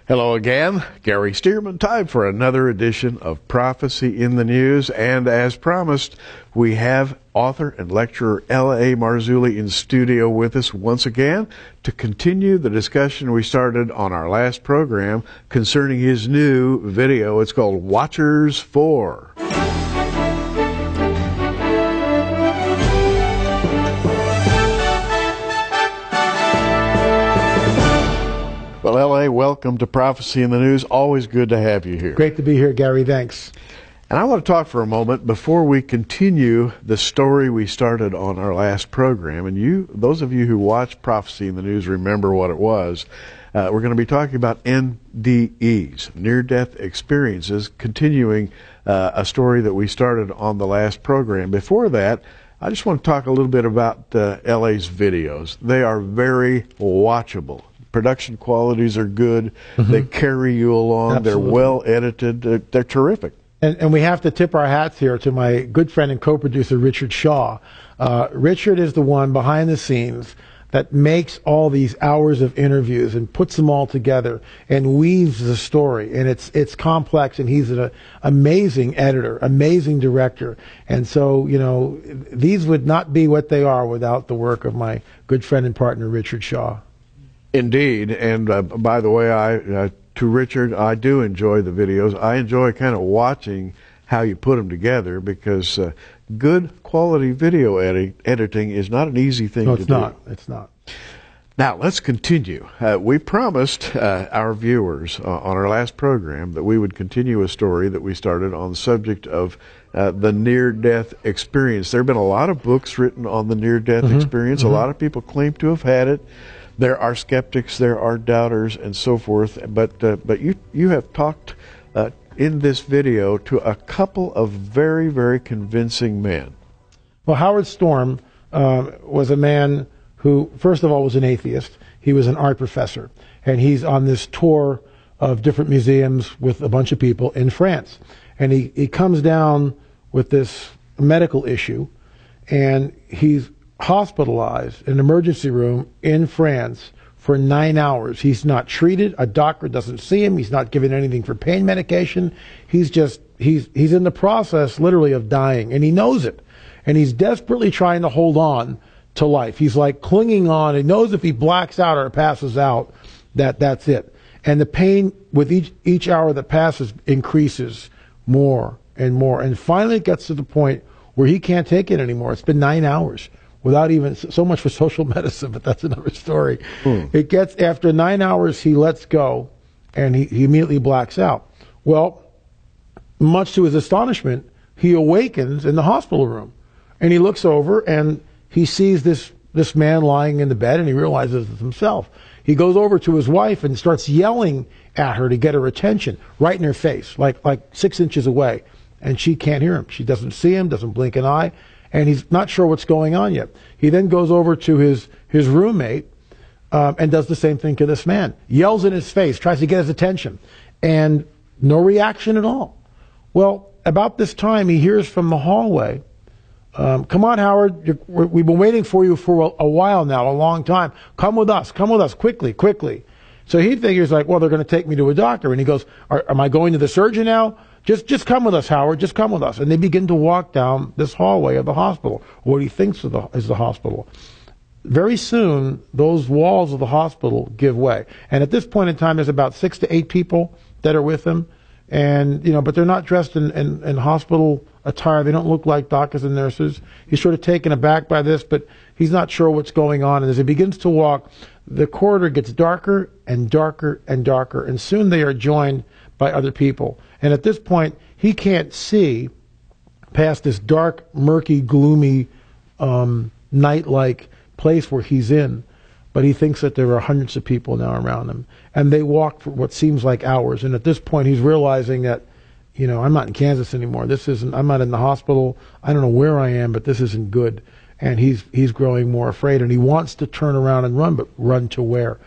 Hello again, Gary Stearman. Time for another edition of Prophecy in the News. And as promised, we have author and lecturer L.A.-Marzulli in studio with us once again to continue the discussion we started on our last program concerning his new video. It's called Watchers-4. Well, L.A., welcome to Prophecy in the News. Always good to have you here. Great to be here, Gary. Thanks. And I want to talk for a moment before we continue the story we started on our last program. And those of you who watch Prophecy in the News, remember what it was. We're going to be talking about NDEs, near-death experiences, continuing a story that we started on the last program. Before that, I just want to talk a little bit about L.A.'s videos. They are very watchable. Production qualities are good. Mm-hmm. They carry you along. Absolutely. They're well edited. They're terrific. And we have to tip our hats here to my good friend and co-producer, Richard Shaw. Richard is the one behind the scenes that makes all these hours of interviews and puts them all together and weaves the story. And it's complex, and he's an amazing editor, amazing director. And so, these would not be what they are without the work of my good friend and partner, Richard Shaw. Indeed, and by the way, to Richard, I do enjoy the videos. I enjoy kind of watching how you put them together because good quality video editing is not an easy thing to do. No, it's not. Now, let's continue. We promised our viewers on our last program that we would continue a story that we started on the subject of the near-death experience. There have been a lot of books written on the near-death experience. A lot of people claim to have had it. There are skeptics, there are doubters, and so forth. But you have talked in this video to a couple of very, very convincing men. Well, Howard Storm was a man who, first of all, was an atheist. He was an art professor, and he's on this tour of different museums with a bunch of people in France. And he comes down with this medical issue, and he's hospitalized in an emergency room in France for 9 hours. He's not treated. A doctor doesn't see him. He's not given anything for pain medication. He's in the process literally of dying, and he knows it. And he's desperately trying to hold on to life. He's like clinging on. He knows if he blacks out or passes out, that's it. And the pain with each hour that passes increases more and more. And finally it gets to the point where he can't take it anymore. It's been 9 hours. Without even so much for social medicine, but that's another story. It gets, after 9 hours, he lets go, and he immediately blacks out. Well, much to his astonishment, he awakens in the hospital room, and he looks over, and he sees this man lying in the bed, and he realizes it's himself. He goes over to his wife and starts yelling at her to get her attention, right in her face, like 6 inches away, and she can't hear him. She doesn't see him, doesn't blink an eye. And he's not sure what's going on yet. He then goes over to his roommate and does the same thing to this man. Yells in his face, tries to get his attention, and no reaction at all. Well, about this time, he hears from the hallway, come on, Howard, we've been waiting for you for a while now, a long time. Come with us, quickly. So he figures they're going to take me to a doctor. And he goes, am I going to the surgeon now? Just come with us, Howard. Just come with us. And they begin to walk down this hallway of the hospital, what he thinks is the hospital. Very soon, those walls of the hospital give way. And at this point in time, there's about 6 to 8 people that are with him. And, but they're not dressed in hospital attire. They don't look like doctors and nurses. He's sort of taken aback by this, but he's not sure what's going on. And as he begins to walk, the corridor gets darker and darker and darker. And soon they are joined by other people. And at this point, he can't see past this dark, murky, gloomy, night-like place where he's in. But he thinks that there are hundreds of people now around him. And they walk for what seems like hours. And at this point, he's realizing that, I'm not in Kansas anymore. I'm not in the hospital. I don't know where I am, but this isn't good. And he's growing more afraid. And he wants to turn around and run, but run to where?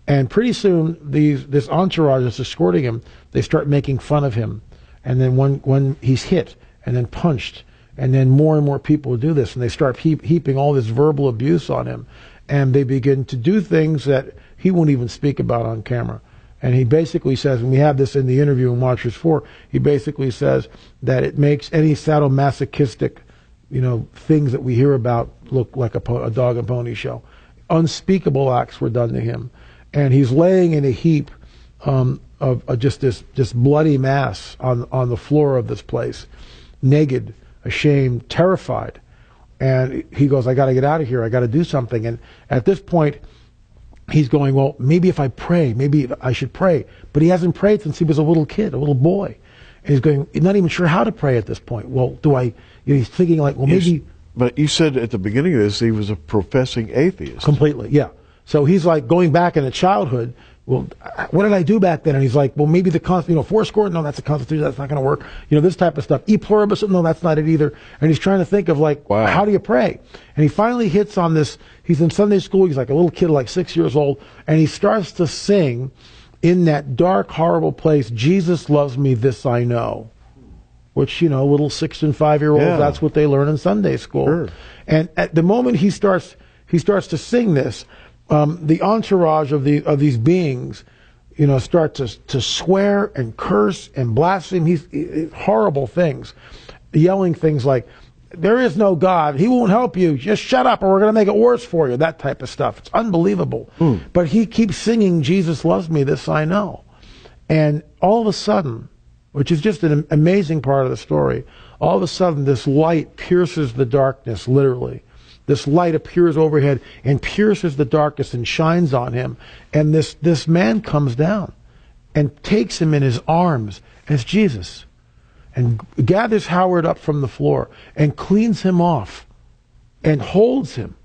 And pretty soon, this entourage that's escorting him, they start making fun of him. And then when he's hit and then punched, and then more and more people do this, and they start heaping all this verbal abuse on him. And they begin to do things that he won't even speak about on camera. And he basically says, and we have this in the interview in Watchers 4, he basically says that it makes any sadomasochistic, things that we hear about look like a dog and pony show. Unspeakable acts were done to him. And he's laying in a heap of just this bloody mass on the floor of this place, naked, ashamed, terrified. And he goes, I got to get out of here. I got to do something. And at this point, he's going, well, maybe if I pray, maybe I should pray. But he hasn't prayed since he was a little kid, a little boy. And he's going, he's not even sure how to pray at this point. Well, he's thinking like, well, maybe. But you said at the beginning of this, he was a professing atheist. Completely, yeah. So he's like going back into childhood. Well, what did I do back then? And he's like, well, maybe fourscore, no, that's the Constitution, that's not going to work. This type of stuff. E pluribus, no, that's not it either. And he's trying to think of wow, how do you pray? And he finally hits on this. He's in Sunday school. He's like a little kid, like 6 years old. And he starts to sing in that dark, horrible place, Jesus loves me, this I know. Which, little 6 and 5 year olds, that's what they learn in Sunday school. Sure. And at the moment he starts to sing this, the entourage of these beings, start to swear and curse and blaspheme. He's horrible things, yelling things like, "There is no God. He won't help you. Just shut up, or we're going to make it worse for you." That type of stuff. It's unbelievable. But he keeps singing, "Jesus loves me. This I know," and all of a sudden, which is just an amazing part of the story, all of a sudden this light pierces the darkness, literally. This light appears overhead and pierces the darkness and shines on him. And this man comes down and takes him in his arms as Jesus and gathers Howard up from the floor and cleans him off and holds him.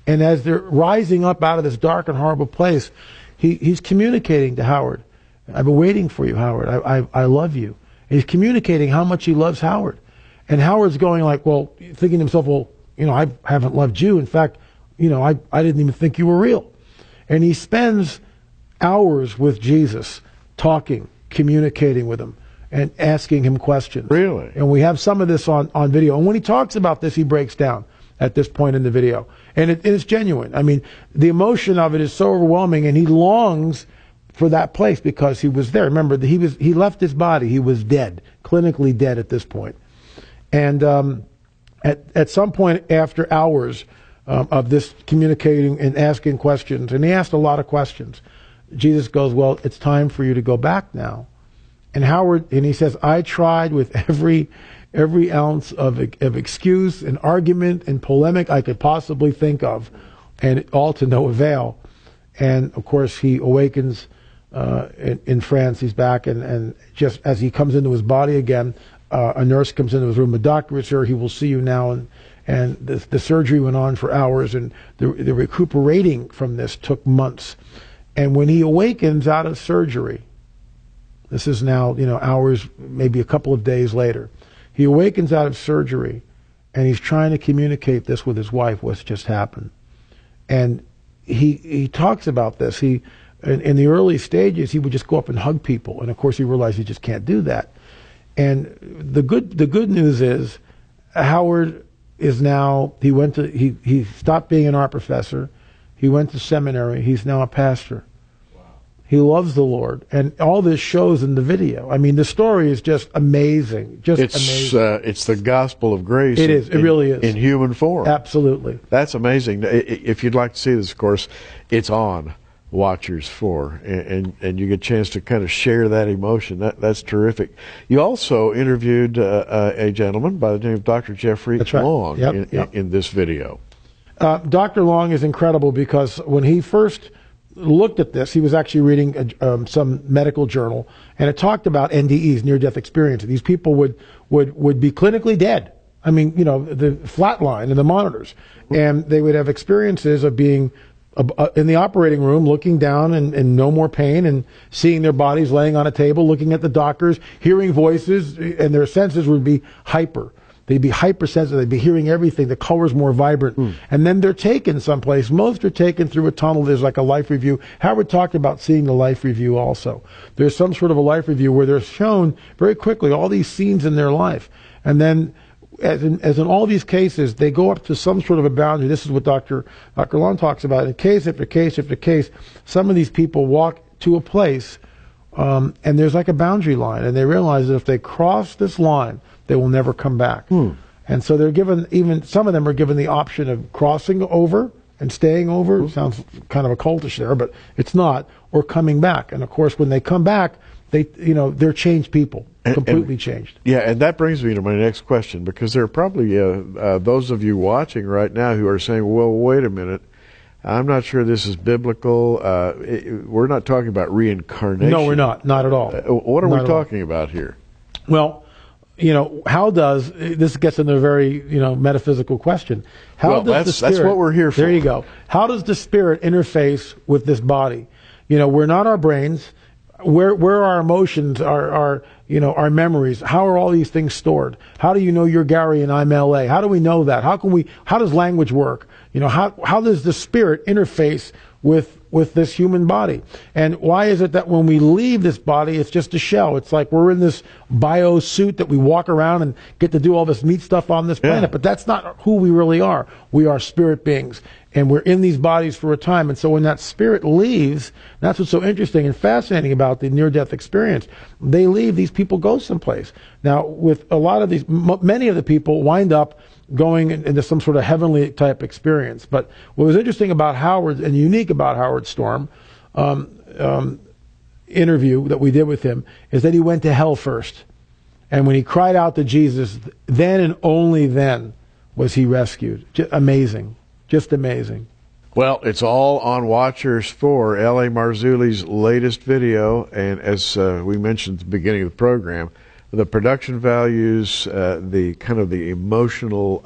And as they're rising up out of this dark and horrible place, he's communicating to Howard. I've been waiting for you, Howard. I love you. And he's communicating how much he loves Howard. And Howard's going like, well, thinking to himself, well, I haven't loved you. In fact, I didn't even think you were real. And he spends hours with Jesus, talking, communicating with him, and asking him questions. Really? And we have some of this on video. And when he talks about this, he breaks down at this point in the video. And it's genuine. I mean, the emotion of it is so overwhelming, and he longs for that place because he was there. Remember, he left his body. He was dead, clinically dead at this point. And at some point after hours of this communicating and asking questions, and he asked a lot of questions, Jesus goes, well, it's time for you to go back now. And he says, I tried with every ounce of excuse and argument and polemic I could possibly think of, and all to no avail. And of course he awakens in France. He's back, and just as he comes into his body again, a nurse comes into his room. The doctor is here. He will see you now. And the surgery went on for hours, and the recuperating from this took months. And when he awakens out of surgery, this is now, hours, maybe a couple of days later, he awakens out of surgery, and he's trying to communicate this with his wife, what's just happened. And he talks about this. In the early stages, he would just go up and hug people. And of course, he realized he just can't do that. And the good news is Howard is now, he stopped being an art professor. He went to seminary. He's now a pastor. Wow. He loves the Lord. And all this shows in the video. I mean, the story is just amazing. Amazing. It's the gospel of grace. It is. It really is. In human form. Absolutely. That's amazing. If you'd like to see this, of course, it's on Watchers 4, and you get a chance to kind of share that emotion. That's terrific. You also interviewed a gentleman by the name of Dr. Jeffrey Long in this video. Dr. Long is incredible because when he first looked at this, he was actually reading some medical journal, and it talked about NDEs, near-death experiences. These people would be clinically dead. I mean, the flatline in the monitors, and they would have experiences of being in the operating room, looking down and no more pain, and seeing their bodies laying on a table, looking at the doctors, hearing voices, and their senses would be hyper. They'd be hypersensitive. They'd be hearing everything. The color's more vibrant. And then they're taken someplace. Most are taken through a tunnel. There's like a life review. Howard talked about seeing the life review also. There's some sort of a life review where they're shown very quickly all these scenes in their life. And then as in all these cases, they go up to some sort of a boundary. This is what Dr. Long talks about. In case after case after case, some of these people walk to a place and there's like a boundary line, and they realize that if they cross this line, they will never come back. And so they're given, even some of them are given the option of crossing over and staying over. It sounds kind of occultish there, but it's not, or coming back. And of course, when they come back, they're changed people, completely changed. Yeah, and that brings me to my next question, because there are probably those of you watching right now who are saying, well, wait a minute, I'm not sure this is biblical. We're not talking about reincarnation. No, we're not at all. What are we talking about here? Well, how does, this gets into a very, metaphysical question. That's what we're here for. There you go. How does the spirit interface with this body? We're not our brains. Where are our emotions, our memories? How are all these things stored? How do you know you're Gary and I'm LA? How do we know that? How does language work? How does the spirit interface with this human body? And why is it that when we leave this body, it's just a shell? It's like we're in this bio suit that we walk around and get to do all this neat stuff on this planet, but that's not who we really are. We are spirit beings, and we're in these bodies for a time. And so when that spirit leaves, that's what's so interesting and fascinating about the near-death experience. They leave, these people go someplace. Now, with a lot of these, many of the people wind up going into some sort of heavenly type experience. But what was interesting about Howard, and unique about Howard Storm interview that we did with him, is that he went to hell first. And when he cried out to Jesus, then and only then was he rescued. Amazing. Just amazing. Well, it's all on Watchers-4-L-A-Marzulli's latest video, and as we mentioned at the beginning of the program, the production values, the kind of the emotional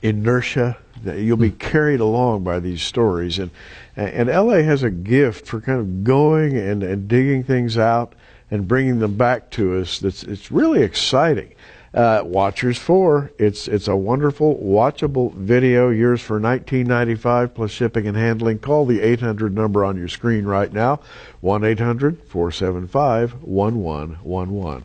inertia, you'll be carried along by these stories, and LA has a gift for kind of going and digging things out and bringing them back to us. It's really exciting. Watchers-4, it's a wonderful watchable video, yours for $19.95 plus shipping and handling. Call the 800 number on your screen right now, 1-800-475-1111.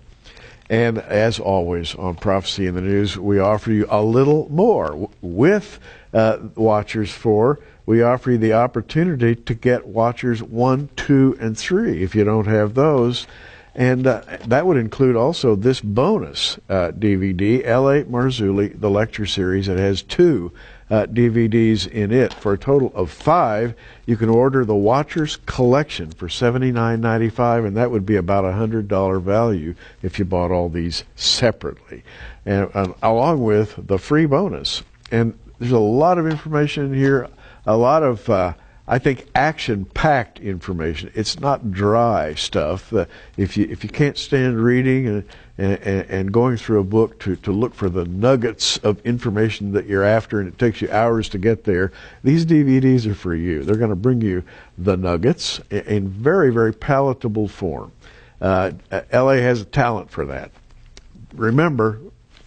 And as always on Prophecy in the News, we offer you a little more. With Watchers-4, we offer you the opportunity to get Watchers 1, 2, and 3 if you don't have those. And that would include also this bonus DVD, L.A. the lecture series. It has 2 DVDs in it for a total of 5. You can order the Watchers collection for $79.95, and that would be about $100 value if you bought all these separately, and along with the free bonus. And there's a lot of information in here, a lot of I think action-packed information. It's not dry stuff. If you can't stand reading and going through a book to look for the nuggets of information that you're after, and it takes you hours to get there, these DVDs are for you. They're going to bring you the nuggets in very, very palatable form. LA has a talent for that. Remember,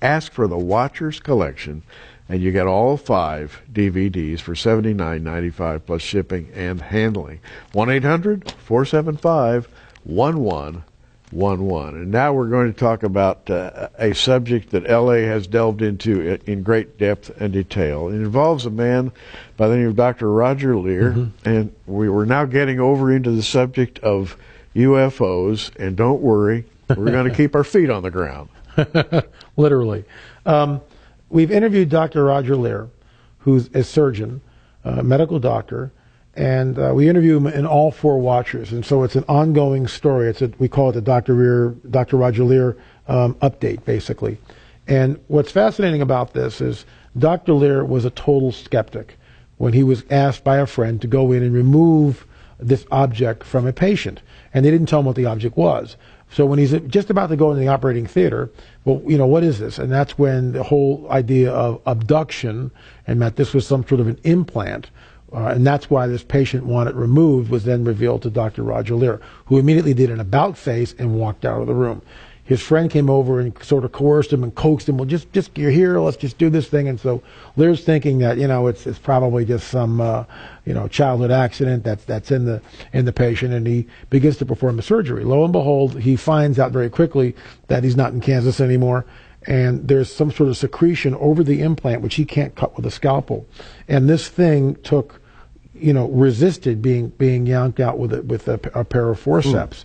ask for the Watchers collection, and you get all 5 DVDs for $79.95 plus shipping and handling. 1-800-475-1111. And now we're going to talk about a subject that L.A. has delved into in great depth and detail. It involves a man by the name of Dr. Roger Leir, and we're now getting over into the subject of UFOs, and don't worry, we're going to keep our feet on the ground. Literally. We've interviewed Dr. Roger Leir, who's a surgeon, a medical doctor, and we interview him in all 4 Watchers. And so it's an ongoing story. We call it the Dr. Roger Leir update, basically. And what's fascinating about this is Dr. Leir was a total skeptic when he was asked by a friend to go in and remove this object from a patient. And they didn't tell him what the object was. So when he's just about to go into the operating theater, well, what is this? And that's when the whole idea of abduction, and that this was some sort of an implant, and that's why this patient wanted removed, was then revealed to Dr. Roger Leir, who immediately did an about face and walked out of the room. His friend came over and sort of coerced him and coaxed him, well, just you're here, let's just do this thing. And so Leir's thinking that, it's probably just some, childhood accident that's in the patient, and he begins to perform the surgery. Lo and behold, he finds out very quickly that he's not in Kansas anymore, and there's some sort of secretion over the implant, which he can't cut with a scalpel. And this thing resisted being yanked out with a pair of forceps.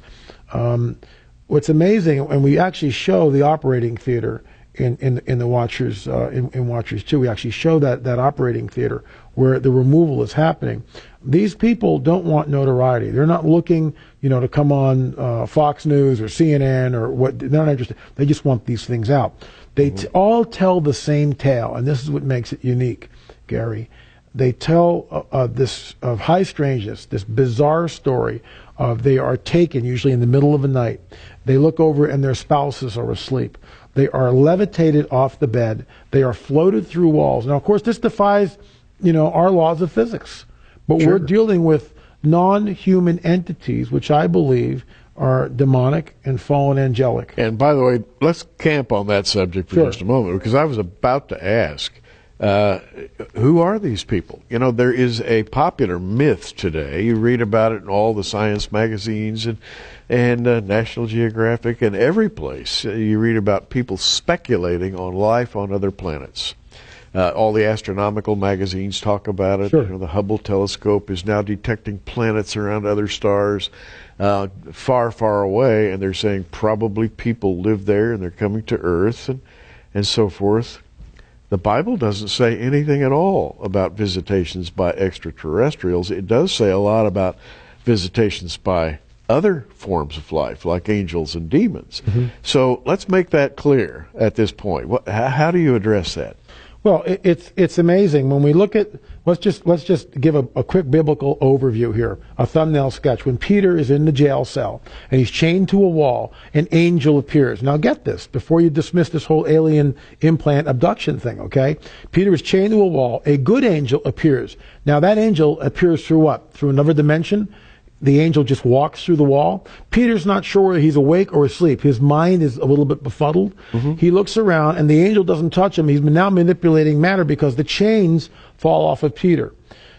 What's amazing, and we actually show the operating theater in the Watchers in Watchers 2. We actually show that operating theater where the removal is happening. These people don't want notoriety. They're not looking, to come on Fox News or CNN or what. They're not interested. They just want these things out. They all tell the same tale, and this is what makes it unique, Gary. They tell this of high strangeness, this bizarre story of they are taken usually in the middle of the night. They look over and their spouses are asleep. They are levitated off the bed. They are floated through walls. Now, of course, this defies, our laws of physics. But we're dealing with non-human entities, which I believe are demonic and fallen angelic. And by the way, let's camp on that subject for just a moment, because I was about to ask, who are these people? There is a popular myth today. You read about it in all the science magazines and National Geographic and every place. You read about people speculating on life on other planets. All the astronomical magazines talk about it. The Hubble telescope is now detecting planets around other stars far, far away, and they're saying probably people live there and they're coming to Earth and so forth. The Bible doesn't say anything at all about visitations by extraterrestrials. It does say a lot about visitations by other forms of life, like angels and demons. So let's make that clear at this point. How do you address that? Well, it's amazing when we look at. Let's just give a quick biblical overview here, a thumbnail sketch. When Peter is in the jail cell and he's chained to a wall, an angel appears. Now get this before you dismiss this whole alien implant abduction thing. Okay, Peter is chained to a wall. A good angel appears. Now that angel appears through what? Through another dimension. The angel just walks through the wall. Peter's not sure whether he's awake or asleep. His mind is a little bit befuddled. He looks around, and the angel doesn't touch him. He's now manipulating matter because the chains fall off of Peter.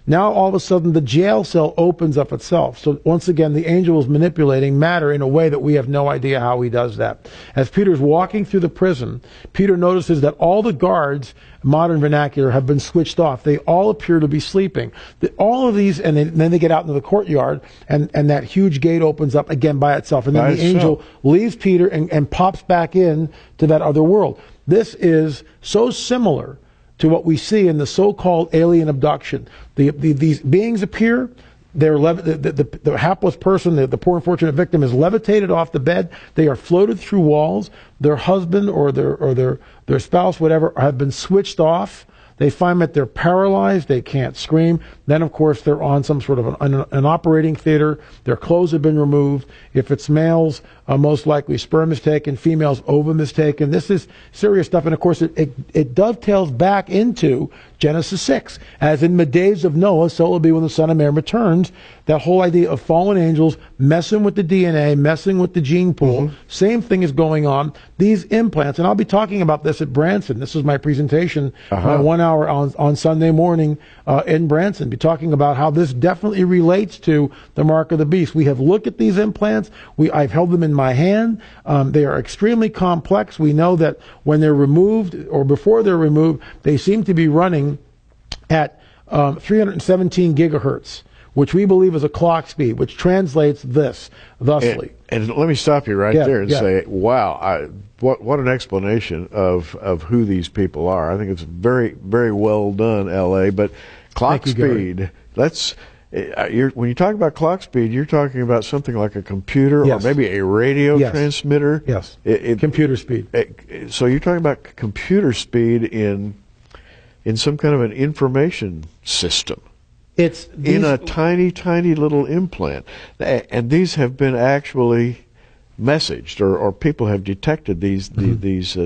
Now, all of a sudden, the jail cell opens up itself. So, once again, the angel is manipulating matter in a way that we have no idea how he does that. As Peter's walking through the prison, Peter notices that all the guards, modern vernacular, have been switched off. They all appear to be sleeping. All of these, and then they get out into the courtyard, and that huge gate opens up again by itself. And then the angel leaves Peter and pops back in to that other world. This is so similar to what we see in the so-called alien abduction. These beings appear. The hapless person, the poor unfortunate victim, is levitated off the bed. They are floated through walls. Their husband or their spouse, whatever, have been switched off. They find that they're paralyzed. They can't scream. Then, of course, they're on some sort of an operating theater. Their clothes have been removed. If it's males, most likely sperm is taken. Females, ovum is taken. This is serious stuff. And, of course, it dovetails back into Genesis 6. As in the days of Noah, so it will be when the Son of Man returns. That whole idea of fallen angels messing with the DNA, messing with the gene pool. Same thing is going on. These implants, and I'll be talking about this at Branson. This is my presentation, my 1 hour on Sunday morning in Branson. Be talking about how this definitely relates to the mark of the beast. We have looked at these implants. I've held them in my hand. They are extremely complex. We know that when they're removed or before they're removed, they seem to be running at 317 gigahertz, which we believe is a clock speed, which translates this thusly. And let me stop you right there and say, wow, what an explanation of who these people are. I think it's very, very well done, L.A., but clock speed, when you talk about clock speed, you're talking about something like a computer or maybe a radio transmitter. Yes, computer speed. So you're talking about computer speed in some kind of an information system. It's in a tiny, tiny little implant. And these have been actually messaged, or people have detected these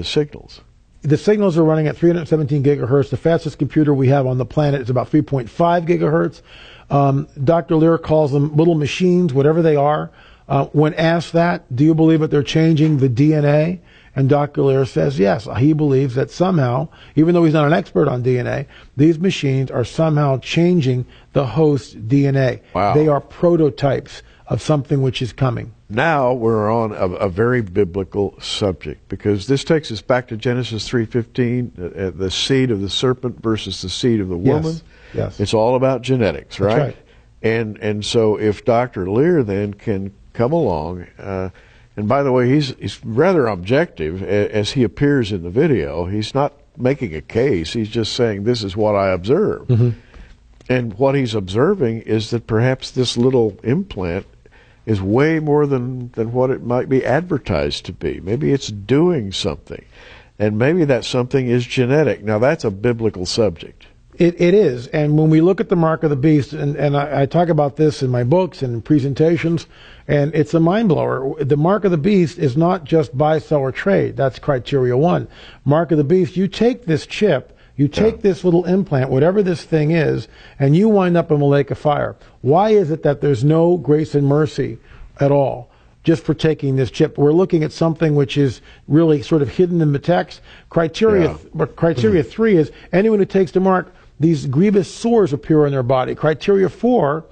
signals. The signals are running at 317 gigahertz. The fastest computer we have on the planet is about 3.5 gigahertz. Dr. Lear calls them little machines, whatever they are. When asked that, do you believe that they're changing the DNA? And Dr. Lear says yes. He believes that somehow, even though he's not an expert on DNA, these machines are somehow changing the host's DNA. Wow. They are prototypes of something which is coming. Now we're on a very biblical subject, because this takes us back to Genesis 3:15, the seed of the serpent versus the seed of the woman. Yes. It's all about genetics, right? That's right. And so if Dr. Lear then can come along. And by the way, he's rather objective as he appears in the video. He's not making a case. He's just saying, this is what I observed. Mm-hmm. And what he's observing is that perhaps this little implant is way more than what it might be advertised to be. Maybe it's doing something. And maybe that something is genetic. Now, that's a biblical subject. It is. And when we look at the mark of the beast, and I talk about this in my books and in presentations, and it's a mind blower. The mark of the beast is not just buy, sell, or trade. That's criteria 1. Mark of the beast, you take this chip, you take this little implant, whatever this thing is, and you wind up in a lake of fire. Why is it that there's no grace and mercy at all just for taking this chip? We're looking at something which is really sort of hidden in the text. Criteria 3 is anyone who takes the mark, these grievous sores appear on their body. Criteria 4,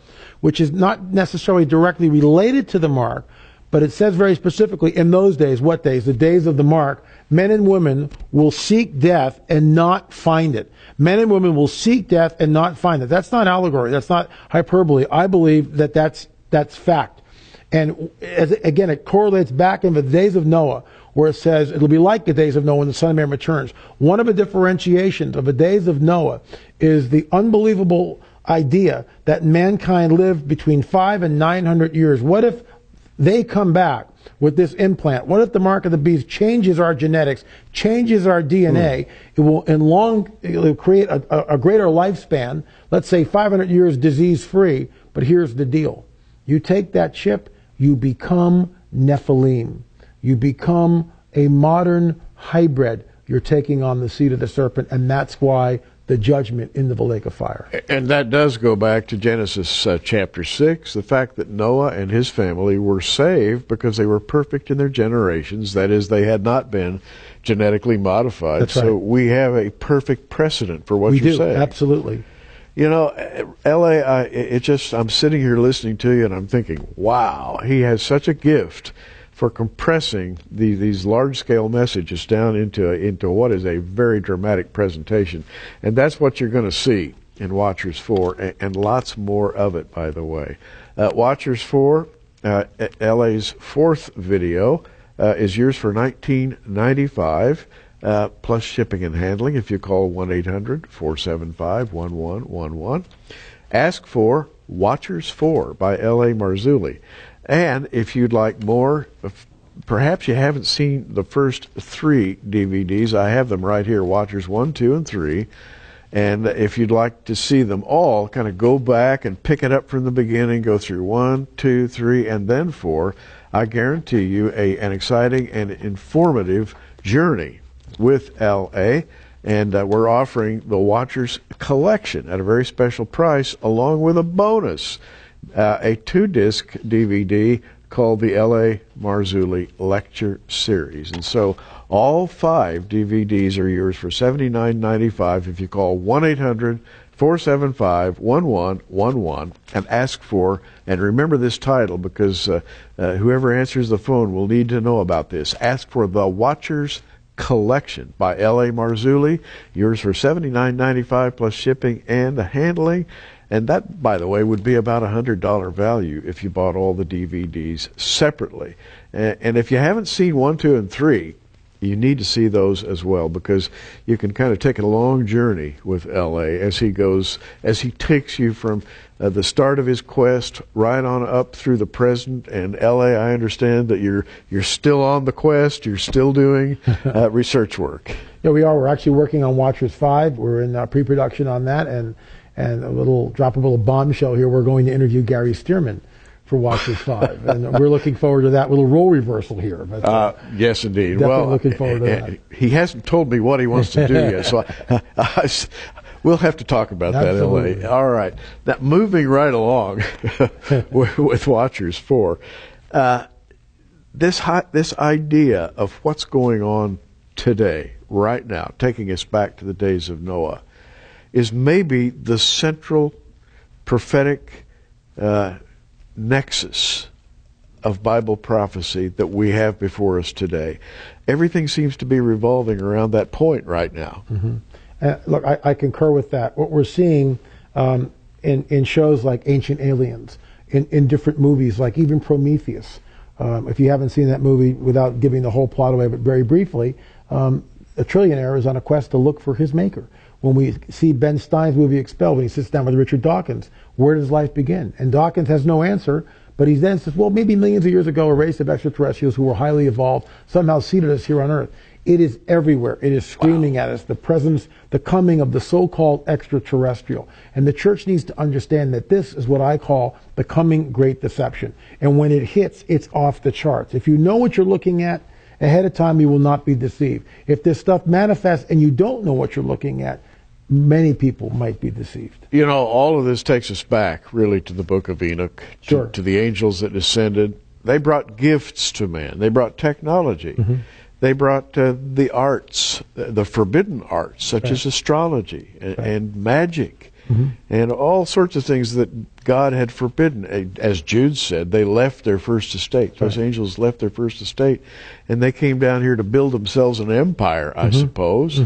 which is not necessarily directly related to the mark, but it says very specifically, in those days, what days? The days of the mark, men and women will seek death and not find it. Men and women will seek death and not find it. That's not allegory. That's not hyperbole. I believe that that's fact. And again, it correlates back into the days of Noah, where it says it'll be like the days of Noah when the Son of Man returns. One of the differentiations of the days of Noah is the unbelievable idea that mankind lived between 500 and 900 years. What if they come back with this implant? What if the mark of the beast changes our genetics, changes our DNA? It will create a greater lifespan, let's say 500 years disease-free. But here's the deal. You take that chip, you become Nephilim. You become a modern hybrid. You're taking on the seed of the serpent, and that's why the judgment into the lake of fire. And that does go back to Genesis chapter 6, the fact that Noah and his family were saved because they were perfect in their generations. That is, they had not been genetically modified. That's right. So we have a perfect precedent for what we you're do, saying. Absolutely. You know, L.A., I'm sitting here listening to you and I'm thinking, wow, he has such a gift for compressing these large-scale messages down into what is a very dramatic presentation. And that's what you're going to see in Watchers 4, and lots more of it, by the way. Watchers 4, LA's fourth video, is yours for $19.95, plus shipping and handling if you call 1-800-475-1111. Ask for Watchers 4 by L.A.Marzulli. And if you'd like more, perhaps you haven't seen the first 3 DVDs. I have them right here, Watchers 1, 2, and 3. And if you'd like to see them all, kind of go back and pick it up from the beginning, go through 1, 2, 3, and then 4. I guarantee you an exciting and informative journey with L.A., and we're offering the Watchers collection at a very special price, along with a bonus, a 2-disc DVD called the L.A.Marzulli Lecture Series. And so all 5 DVDs are yours for $79.95 if you call 1-800-475-1111 and ask for, and remember this title because whoever answers the phone will need to know about this. Ask for the Watchers Collection by L.A.Marzulli, yours for $79.95 plus shipping and handling. And that, by the way, would be about $100 value if you bought all the DVDs separately. And if you haven't seen 1, 2, and 3, you need to see those as well, because you can kind of take a long journey with L.A. as he takes you from the start of his quest right on up through the present. And L.A., I understand that you're still on the quest. You're still doing research work. Yeah, we are. We're actually working on Watchers 5. We're in pre-production on that, and a little bombshell here. We're going to interview Gary Stearman for Watchers 5, and we're looking forward to that little role reversal here. But, yes, indeed. Definitely looking forward to that. He hasn't told me what he wants to do yet, so we'll have to talk about Absolutely. that, L.A. All right. Now, moving right along with Watchers 4, this idea of what's going on today, right now, taking us back to the days of Noah, is maybe the central prophetic nexus of Bible prophecy that we have before us today. Everything seems to be revolving around that point right now. Mm-hmm. Look, I concur with that. What we're seeing in shows like Ancient Aliens in different movies, like even Prometheus. If you haven't seen that movie, without giving the whole plot away, but very briefly, a trillionaire is on a quest to look for his maker. When we see Ben Stein's movie Expelled, when he sits down with Richard Dawkins, where does life begin? And Dawkins has no answer, but he then says, well, maybe millions of years ago, a race of extraterrestrials who were highly evolved somehow seeded us here on Earth. It is everywhere. It is screaming at us, the presence, the coming of the so-called extraterrestrial. And the church needs to understand that this is what I call the coming great deception. And when it hits, it's off the charts. If you know what you're looking at ahead of time, you will not be deceived. If this stuff manifests and you don't know what you're looking at, many people might be deceived. You know, all of this takes us back, really, to the book of Enoch, Sure. to the angels that descended. They brought gifts to man. They brought technology. Mm-hmm. They brought the arts, the forbidden arts, such as astrology and magic, and all sorts of things that God had forbidden. As Jude said, they left their first estate. Those angels left their first estate, and they came down here to build themselves an empire, I suppose.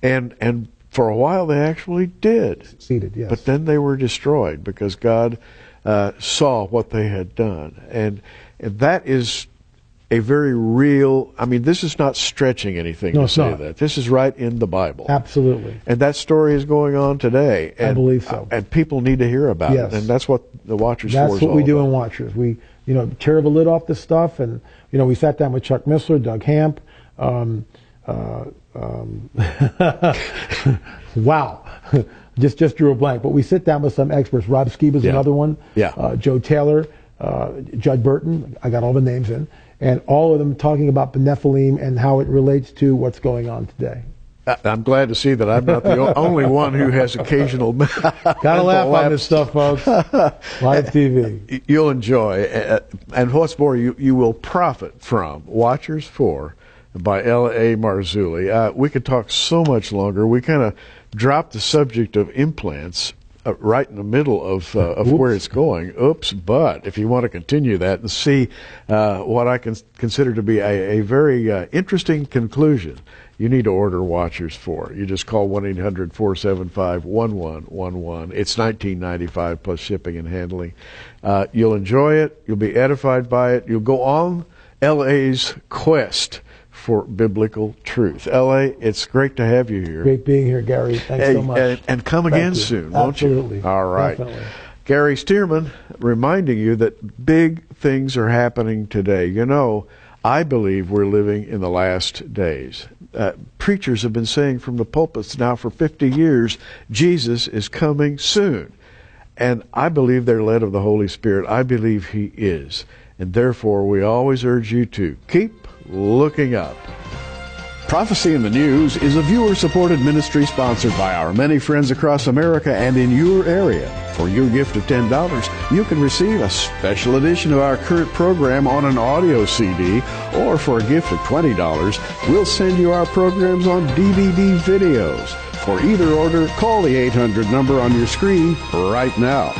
And for a while they actually did. Succeeded, yes. But then they were destroyed because God saw what they had done. And that is a very real, I mean, this is not stretching anything to say that. This is right in the Bible. Absolutely. And that story is going on today. And, I believe so. And people need to hear about it. And that's what the Watchers-4 is all about. That's what we do in Watchers. We, tear the lid off this stuff, and, we sat down with Chuck Missler, Doug Hamp, wow. just drew a blank. But we sit down with some experts. Rob Skiba's another one. Joe Taylor, Judd Burton. I got all the names in. And all of them talking about the Nephilim and how it relates to what's going on today. I'm glad to see that I'm not the only one who has occasional Gotta laugh on this stuff, folks. Live TV. You'll enjoy. And what's more, you will profit from Watchers-4 by L-A-Marzulli. We could talk so much longer. We kind of dropped the subject of implants right in the middle of where it's going. Oops, but if you want to continue that and see what I can consider to be a very interesting conclusion, you need to order Watchers-4. You just call 1-800-475-1111. It's $19.95 plus shipping and handling. You'll enjoy it. You'll be edified by it. You'll go on LA's quest for biblical truth. L.A., it's great to have you here. Great being here, Gary. Thanks so much. And come again soon, won't you? Absolutely. All right. Definitely. Gary Stearman reminding you that big things are happening today. I believe we're living in the last days. Preachers have been saying from the pulpits now for 50 years, Jesus is coming soon. And I believe they're led of the Holy Spirit. I believe He is. And therefore, we always urge you to keep looking up. Prophecy in the News is a viewer-supported ministry sponsored by our many friends across America and in your area. For your gift of $10, you can receive a special edition of our current program on an audio CD, or for a gift of $20, we'll send you our programs on DVD videos. For either order, call the 800 number on your screen right now.